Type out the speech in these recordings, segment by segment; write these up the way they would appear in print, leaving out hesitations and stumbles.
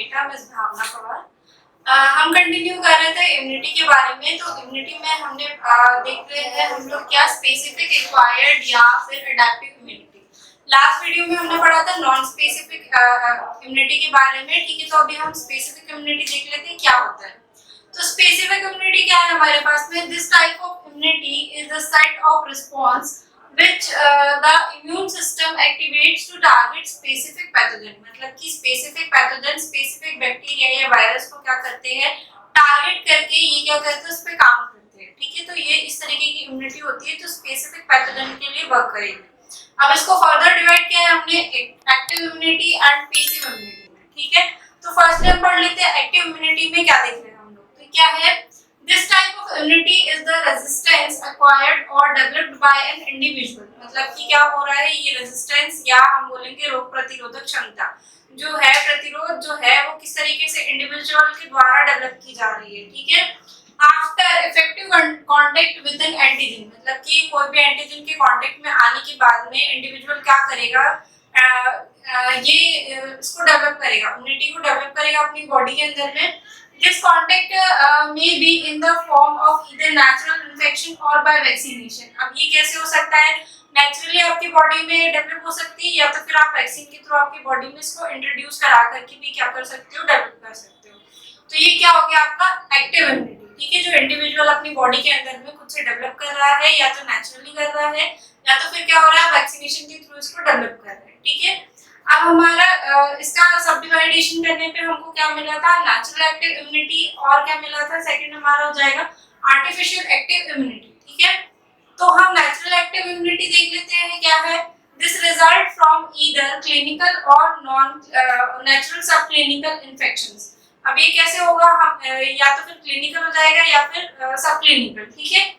Data miss भावना पवार। हम continue कर रहे थे इम्यूनिटी के बारे में। तो इम्यूनिटी में हमने देख रहे हैं हम लोग क्या स्पेसिफिक, एक्वायर्ड या फिर एडेप्टिव इम्यूनिटी। लास्ट वीडियो में हमने पढ़ा था नॉन स्पेसिफिक इम्यूनिटी के बारे में, ठीक है। तो अभी हम स्पेसिफिक इम्यूनिटी देख लेते हैं क्या होता है। तो स्पेसिफिक इम्यूनिटी क्या है हमारे पास में? This type of immunity is the set of response which the immune system activates to target specific pathogen। मतलब कि specific pathogen, specific बैक्टीरिया या वायरस को क्या करते हैं, टारगेट करके ये क्या करते हैं, उस पे काम करते हैं, ठीक है। तो ये इस तरीके की इम्यूनिटी होती है जो स्पेसिफिक पैथोजन के लिए वर्क करेगी। अब इसको फर्दर डिवाइड किया है हमने active immunity and passive immunity में, ठीक है। तो फर्स्ट हम पढ़ लेते हैं एक्टिव इम्यूनिटी में क्या देख रहे हैं हम लोग। तो क्या है? This type of immunity is the resistance acquired or developed by an individual। मतलब कि क्या हो रहा है, ये रेजिस्टेंस या हम बोलेंगे रोग प्रतिरोधक क्षमता जो है, प्रतिरोध जो है वो किस तरीके से इंडिविजुअल के द्वारा डेवलप की जा रही है, ठीक है। After effective contact with N antigen, मतलब कि कोई भी एंटीजन के कांटेक्ट में आने के बाद में इंडिविजुअल क्या करेगा, ये इसको डेवलप करेगा, इम्यूनिटी को डेवलप करेगा अपनी बॉडी के अंदर में। This contact may be in the form of either natural infection or by vaccination। अब ये कैसे हो सकता है? नेचुरली आपकी बॉडी में डेवलप हो सकती है या तो फिर आप वैक्सीन के थ्रू आपकी बॉडी में इसको इंट्रोड्यूस करा करके भी क्या कर सकते हो, डेवलप कर सकते हो। तो ये क्या हो गया आपका एक्टिव इम्यूनिटी, ठीक है, जो इंडिविजुअल अपनी बॉडी के अंदर में खुद से डेवलप कर रहा है या तो नेचुरली कर रहा है या तो फिर क्या हो रहा है, वैक्सीनेशन के थ्रू इसको डेवलप कर रहा है, ठीक है। अब हमारा इसका सब डिवाइडेशन करने पे हमको क्या मिला था, नेचुरल एक्टिव इम्यूनिटी, और क्या मिला था सेकंड हमारा हो जाएगा आर्टिफिशियल एक्टिव इम्यूनिटी, ठीक है। तो हम नेचुरल एक्टिव इम्यूनिटी देख लेते हैं क्या है। This result from either clinical और नॉन नेचुरल सब क्लिनिकल इन्फेक्शंस। अब ये कैसे होगा, हम या तो फिर क्लिनिकल हो जाएगा या फिर सब क्लिनिकल, ठीक है।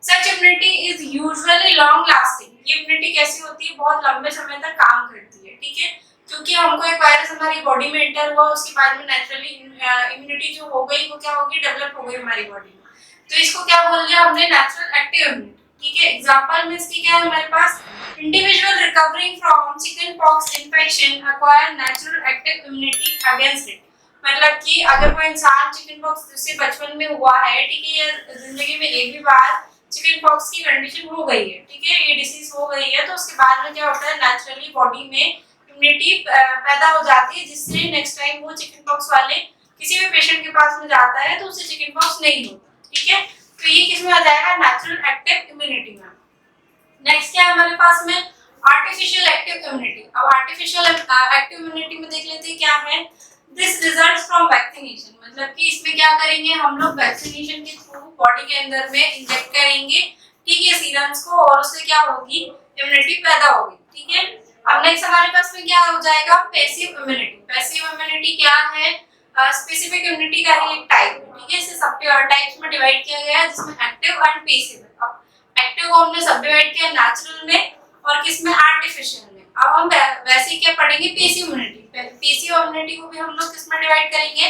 Such immunity is usually long lasting. ये इम्यूनिटी कैसी होती है, बहुत लंबे समय तक काम करती है, ठीक है। क्योंकि हमको एक वायरस हमारी बॉडी में एंटर हुआ, उसके बाद में नेचुरली इम्यूनिटी जो हो गई वो क्या होगी, डेवलप हो गई हमारी बॉडी में। तो इसको क्या बोल दिया हमने, नेचुरल एक्टिव इम्यूनिटी, ठीक है। एग्जांपल में इसकी क्या है हमारे पास, individual recovering from chicken pox infection acquire natural active immunity against it. मतलब कि अगर कोई इंसान चिकन पॉक्स जिससे बचपन में हुआ है, ठीक है, या जिंदगी में एक भी बार चिकन पॉक्स की कंडीशन हो गई है, ठीक है, ये डिसीज हो गई है, तो उसके बाद में क्या होता है, नेचुरली बॉडी में इम्यूनिटी पैदा हो जाती है, जिससे नेक्स्ट टाइम वो चिकन पॉक्स वाले किसी भी पेशेंट के पास में जाता है तो उसे चिकन पॉक्स नहीं होता, ठीक है। तो ये किसमें आ जाएगा, नेचुरल एक्टिव इम्यूनिटी में। नेक्स्ट क्या है हमारे पास में, आर्टिफिशियल एक्टिव इम्यूनिटी। अब आर्टिफिशियल एक्टिव इम्यूनिटी में देख लेते हैं क्या है। This results from vaccination. मतलब कि इसमें क्या करेंगे हम लोग, वैक्सीनेशन के थ्रू बॉडी के अंदर में इंजेक्ट करेंगे, ठीक है, सीरम्स को, और उससे क्या होगी, इम्यूनिटी पैदा होगी, ठीक है। अब नेक्स्ट हमारे पास में क्या हो जाएगा, पैसिव इम्यूनिटी। पैसिव इम्यूनिटी क्या है, स्पेसिफिक इम्यूनिटी का ही एक टाइप है, ठीक है। इसे सब टाइप्स में डिवाइड किया गया है, जिसमें एक्टिव एंड पैसिव है। अब एक्टिव को हमने सब डिवाइड किया नेचुरल में और किसमें, आर्टिफिशियल में। अब हम वैसे क्या पढ़ेंगे, पैसिव इम्यूनिटी। पैसिव इम्यूनिटी को भी हम लोग किसमें डिवाइड करेंगे,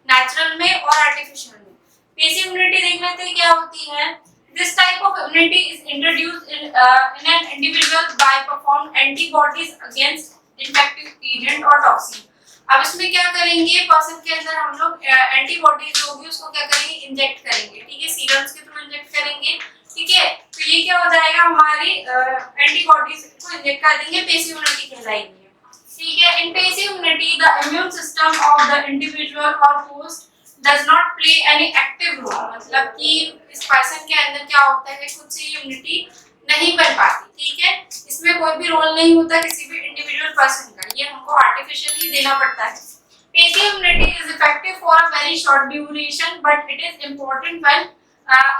नेचुरल में और आर्टिफिशियल में। पैसिव इम्यूनिटी देख लेते हैं क्या होती है। This type of immunity is introduced in an individual by performed antibodies against infective agent or toxin। अब इसमें क्या करेंगे, पर्सन के अंदर हम लोग एंटीबॉडीज जो होगी उसको क्या करेंगे, इंजेक्ट करेंगे, ठीक है, सीरम्स के थ्रू इंजेक्ट करेंगे, ठीक है। तो ये क्या हो जाएगा, हमारी एंटीबॉडीज को इंजेक्ट कर देंगे, पैसिव इम्यूनिटी कहलाएगी, ठीक है। In passive immunity the immune system of the individual और host does not play any active role। मतलब कि इस पर्सन के अंदर क्या होता है, खुद से इम्यूनिटी नहीं बन पाती, ठीक है। इसमें कोई भी रोल नहीं होता किसी भी इंडिविजुअल पर्सन का, ये हमको आर्टिफिशियली देना पड़ता है। Passive immunity is effective for a very short duration but it is important when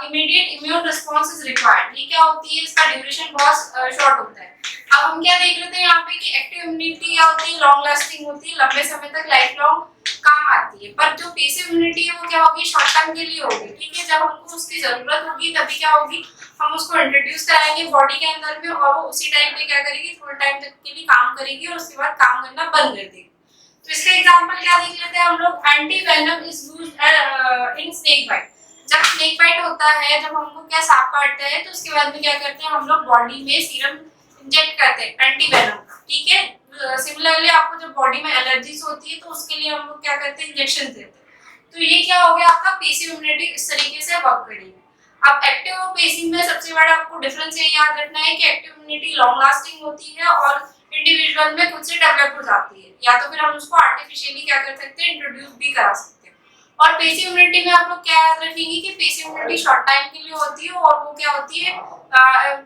immediate immune response is required. ये क्या होती है, इसका ड्यूरेशन बहुत शॉर्ट होता है। अब हम क्या देख लेते हैं यहाँ पे कि एक्टिव इम्यूनिटी क्या होती है, लॉन्ग लास्टिंग होती है, लंबे समय तक लाइफ लॉन्ग काम आती है। पर जो पैसिव इम्यूनिटी है वो क्या होगी, शॉर्ट टर्म के लिए होगी, ठीक है। जब हमको उसकी जरूरत होगी तभी क्या होगी, हम उसको इंट्रोड्यूस कराएंगे बॉडी के अंदर में, और वो उसी टाइम पे क्या करेगी, थोड़े टाइम तक के लिए काम करेगी और उसके बाद काम करना बंद कर देगी। तो इसका एग्जांपल क्या देख लेते हैं हम लोग, anti venom is used in snake bite. जब स्नेक बाइट होता है, जब हमको क्या सांप काटता है, तो उसके बाद में क्या करते हैं हम लोग, बॉडी में सीरम इंजेक्ट करते हैं एंटी वेनम, ठीक है, सिमिलरली आपको जब बॉडी में एलर्जीज होती है तो उसके लिए हम लोग क्या करते हैं, इंजेक्शन देते हैं। तो ये क्या हो गया, आपका पैसिव इम्यूनिटी इस तरीके से वर्क करेगी। अब एक्टिव और पैसिव में सबसे बड़ा आपको डिफरेंस ये याद रखना है कि एक्टिव इम्यूनिटी लॉन्ग लास्टिंग होती है और इंडिविजुअल में खुद से डेवलप हो जाती है, या तो फिर हम उसको आर्टिफिशियली क्या कर सकते हैं, इंट्रोड्यूस भी करा सकते हैं। और पैसिव इम्यूनिटी में आप लोग क्या याद रखेंगे कि पैसिव इम्यूनिटी शॉर्ट टाइम के लिए होती है और वो क्या होती है,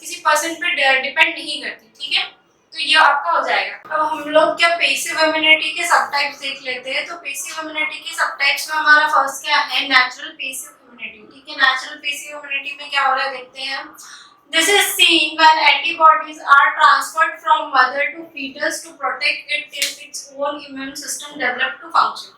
किसी पर्सन पे डिपेंड नहीं करती, ठीक है। तो ये आपका हो जाएगा। अब हम लोग क्या पैसिव इम्यूनिटी के सब टाइप्स देख लेते हैं। तो पैसिव इम्यूनिटी के सब टाइप्स में हमारा फर्स्ट क्या है, नेचुरल पैसिव इम्यूनिटी, ठीक है। नेचुरल पैसिव इम्यूनिटी में क्या हो रहा है देखते हैं हम। This is seen when antibodies are transferred from mother to fetus to protect it till its own immune system develop to function.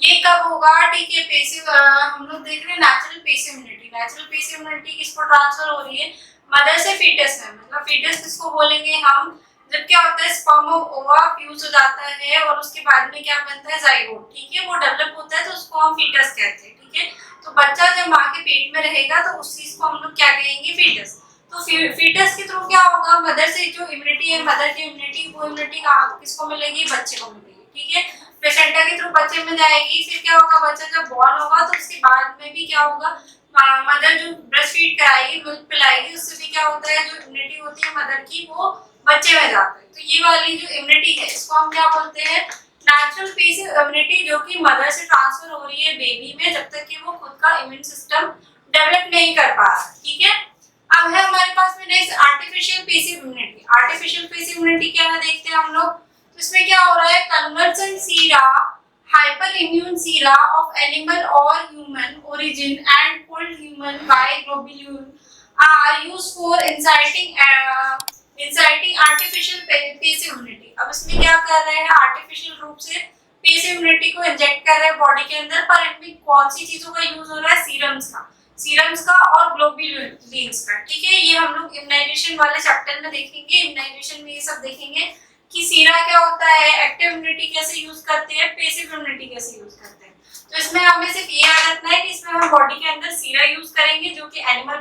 ये कब होगा, ठीक है। पैसिव हम लोग देख रहे हैं natural passive immunity. Natural passive immunity किसको ट्रांसफर हो रही है, मदर से फीटस में। मतलब फीटस किसको बोलेंगे हम, जब क्या होता है स्पर्म और ओवा फ्यूज हो जाता है और उसके बाद में क्या बनता है, जाइगोट, ठीक है। वो डेवलप होता है तो उसको हम फीटस कहते हैं, ठीक है। तो बच्चा जब माँ के पेट में रहेगा तो उस चीज को हम लोग क्या कहेंगे, फीटस। तो फीटस के थ्रू क्या होगा, मदर से जो इम्यूनिटी है, मदर की इम्यूनिटी, वो इम्यूनिटी किसको मिलेगी, बच्चे को मिलेगी, ठीक है। प्लेसेंटा के थ्रू बच्चे में जाएगी। फिर क्या होगा, बच्चा जब बॉर्न होगा तो उसके बाद में भी क्या होगा, मदर जो ब्रेस्ट फीड कराएगी, मिल्क पिलाएगी, उससे भी क्या होता है, जो इम्यूनिटी होती है मदर की, वो बच्चे में जाता है। तो ये वाली जो इम्यूनिटी है इसको हम क्या बोलते हैं, नेचुरल पैसिव इम्यूनिटी, जो कि मदर से ट्रांसफर हो रही है बेबी में जब तक कि वो खुद का इम्यून सिस्टम डेवलप नहीं कर पा रहा, ठीक है। अब है हमारे पास में next artificial passive immunity. Artificial passive immunity क्या है देखते हैं हम लोग। तो इसमें क्या हो रहा है, convergent sera, hyper immune sera of animal और human origin and pooled human by globulin are used for inciting artificial passive immunity. अब इसमें क्या कर रहे हैं, आर्टिफिशियल रूप से पैसिव इम्यूनिटी को इंजेक्ट कर रहे हैं बॉडी के अंदर, पर इनमें कौन सी चीजों का यूज हो रहा है, सीरम्स का और ग्लोबुलिन्स का, ठीक है। ये हम लोग इम्यूनाइजेशन वाले चैप्टर में देखेंगे। इम्यूनाइजेशन में ये सब देखेंगे कि सीरा क्या होता है, एक्टिव इम्यूनिटी कैसे यूज करते हैं, पैसिव इम्यूनिटी कैसे यूज करते हैं। तो इसमें हमें सिर्फ ये याद रखना है कि इसमें हम बॉडी के अंदर सीरा यूज करेंगे, जो कि एनिमल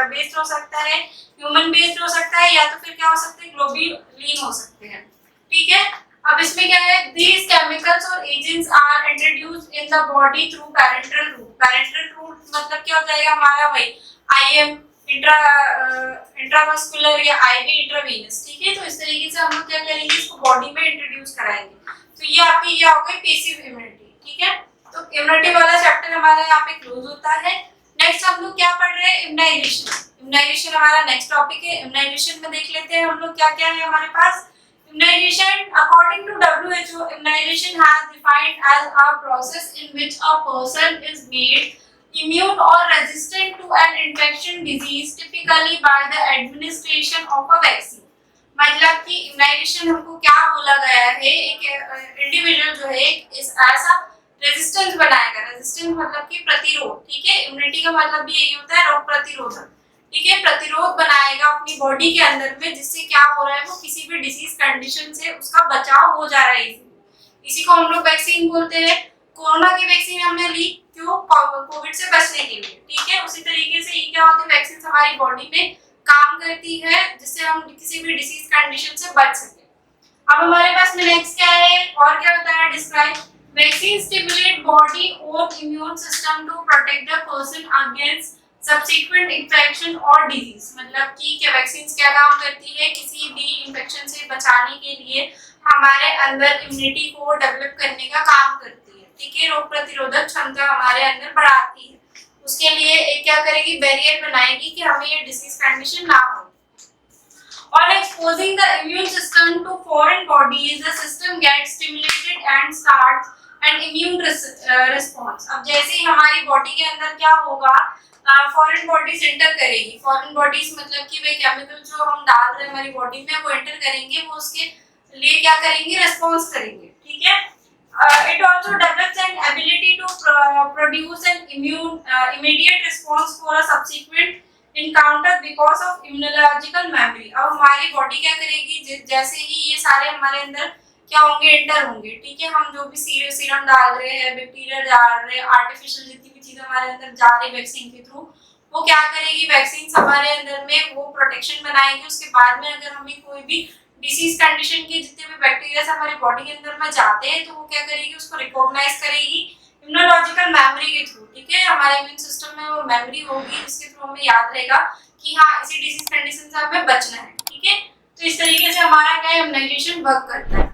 बेस्ड हो सकता है, ह्यूमन बेस्ड हो सकता है, या तो फिर क्या हो सकते हैं, ग्लोबुलिन हो सकते हैं, ठीक है। अब इसमें क्या है, these chemicals और agents are introduced in the body through parenteral route. Parenteral route मतलब क्या हो जाएगा हमारा, वही IM इंट्रामस्कुलर या IV इंट्रावेनस, ठीक है। तो इस तरीके से हम लोग क्या करेंगे, इसको बॉडी में इंट्रोड्यूस कराएंगे। तो ये आपकी क्या हो गई, पैसिव इम्यूनिटी, ठीक है। तो इम्यूनिटी वाला चैप्टर हमारा यहाँ पे क्लोज होता है। नेक्स्ट हम लोग क्या पढ़ रहे हैं, इम्यूनाइजेशन। इम्यूनाइजेशन हमारा नेक्स्ट टॉपिक है। इम्यूनाइजेशन में देख लेते हैं हम लोग क्या क्या है हमारे पास। Immunization, according to WHO, immunization has defined as a process in which a person is made immune or resistant to an infection disease, typically by the administration of a vaccine. मतलब कि इम्यूनाइजेशन हमको क्या बोला गया है, एक individual जो है इस ऐसा रेजिस्टेंस बनाएगा। रेजिस्टेंस मतलब कि प्रतिरोध, ठीक है। इम्यूनिटी का मतलब भी यही होता है, रोग प्रतिरोधक, ठीक है। प्रतिरोध बनाएगा अपनी बॉडी के अंदर में, जिससे क्या हो रहा है, वो किसी भी डिसीज कंडीशन से उसका बचाव हो जा रहा है। इसी को हम लोग वैक्सीन बोलते हैं। कोरोना की वैक्सीन हमने ली क्यों, कोविड से बचने के लिए, ठीक है। उसी तरीके से ये क्या होती है, वैक्सीन हमारी बॉडी में काम करती है जिससे हम किसी भी डिसीज कंडीशन से बच सके। अब हमारे पास में नेक्स्ट क्या है, और क्या होता है, डिस्क्राइब वैक्सीन स्टिमुलेट बॉडी और immune system to protect the person against subsequent infection और डिजीज। मतलब कि क्या वैक्सीन क्या काम करती है, किसी भी इन्फेक्शन से बचाने के लिए हमारे अंदर इम्यूनिटी को डेवलप करने का काम करती है, ठीक है। रोग प्रतिरोधक क्षमता हमारे अंदर बढ़ाती है। उसके लिए एक क्या करेगी, बैरियर बनाएगी कि हमें ये डिसीज कंडीशन ना हो। On exposing the immune system to foreign bodies, the system gets stimulated and starts an immune response. अब जैसे ही हमारी बॉडी के अंदर क्या होगा, फॉरेन बॉडीज एंटर करेगी। फॉरेन बॉडीज मतलब कि वे केमिकल जो हम डाल रहे हैं हमारी बॉडी में वो एंटर करेंगे, वो उसके लिए क्या करेंगे, रिस्पॉन्स करेंगे, ठीक है। It also develops an ability to produce an immediate response for a subsequent encounter because of immunological memory. अब हमारी बॉडी क्या करेगी, जैसे ही ये सारे हमारे अंदर क्या होंगे, एंटर होंगे, ठीक है। हम जो भी सीरम डाल रहे हैं, बैक्टीरिया डाल रहे हैं, आर्टिफिशियल जितनी भी चीजें हमारे अंदर जा रही है वैक्सीन के थ्रू, वो क्या करेगी, वैक्सीन हमारे अंदर में वो प्रोटेक्शन बनाएगी। उसके बाद में अगर हमें कोई भी डिसीज कंडीशन के जितने भी बैक्टीरिया हमारे बॉडी के अंदर में जाते हैं तो वो क्या करेगी, उसको रिकॉग्नाइज करेगी इम्यूनोलॉजिकल मेमोरी के थ्रू। ठीक है, हमारे इम्यून सिस्टम में वो मेमोरी होगी जिसके थ्रू हमें याद रहेगा कि हाँ इसी डिसीज कंडीशन से हमें बचना है। ठीक है, तो इस तरीके से हमारा क्या इम्यूनाइजेशन वर्क करता है।